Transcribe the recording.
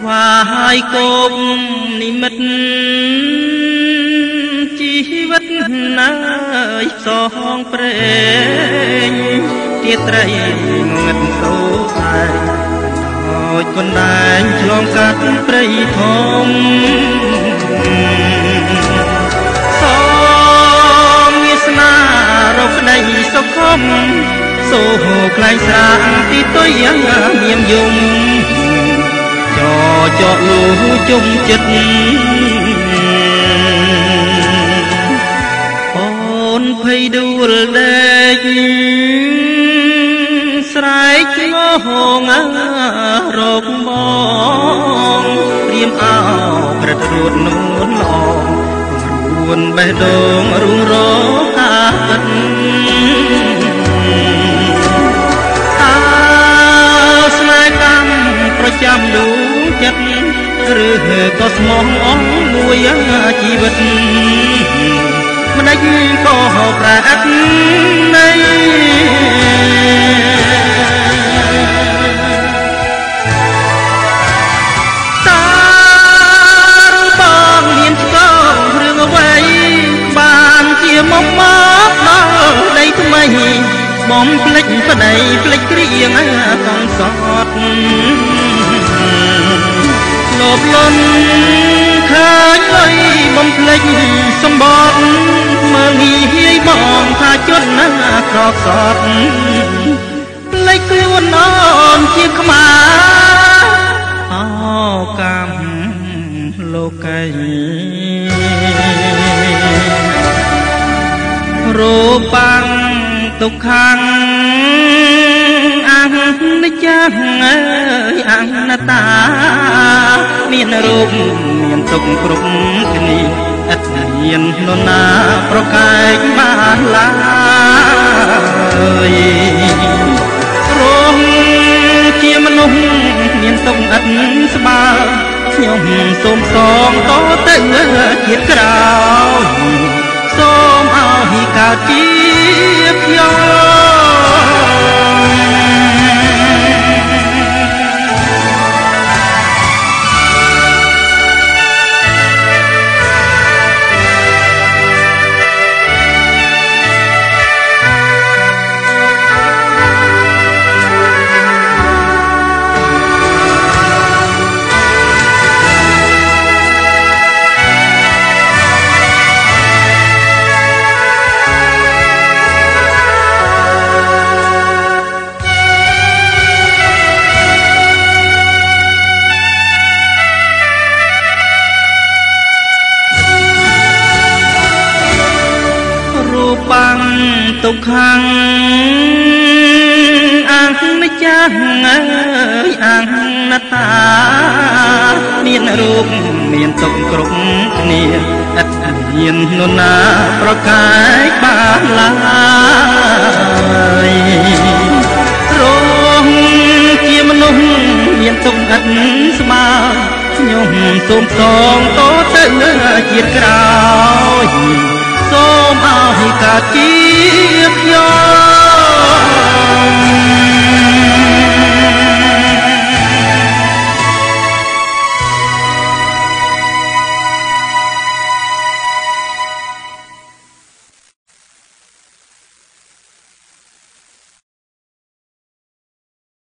ថ្វាយគោមនិមិត្តជីវិតណាយសងព្រេងទាត្រីងឹតសោតែដោយកណ្ដែងឆ្លងកាត់ព្រៃធំសូមវាសនារកក្តីសុខមសូក្លែងស្រាទីទុយមានយំចោលូជុំចិត្តអូនភ័យដួលដេកស្រែកងងរកបងព្រាមអោប្រត់រួតនួនល្អរួនបេះដូងរុងរកាពិតស្នេហ៍កម្មប្រចាំដួងចិត្តឬក៏ស្មោះអស់មួយជីវិតមិនដេចក៏ប្រែអត់នៃតាបងមានឆ្កងរឿងអ្វីបានជាមកដល់ដីថ្មីបំភ្លេចប្តីភ្លេចគ្រៀងកងសត់លោភលន់ឃើញអីបំភ្លេចសម្បត្តិមើលងាយបងថាជន់ណាក្រសត់ភ្លេចខ្លួនអូនជាខ្មាអោកម្មលោកីរូបាំងទុក្ខំអនិច្ចំអើយអនត្តាមានរូបមានទុក្ខគ្រប់គ្នាឥតមាននរណាប្រកែកបានឡើយរងជាមនុស្សមានទុក្ខឥតស្បើខ្ញុំសូមសងតទៅជាតិក្រោយសូមឲ្យកើតជាខ្ញុំបាំងទុក្ខំអនិច្ចំអើយអនត្តាមានរូបមានទុក្ខគ្រប់គ្នាឥតមាននរណាប្រកែកបានឡើយរងជាមនុស្សមានទុក្ខឥតស្បើខ្ញុំសូមសងតទៅជាតិក្រោយសូមឲ្យកើតជាខ្ញុំ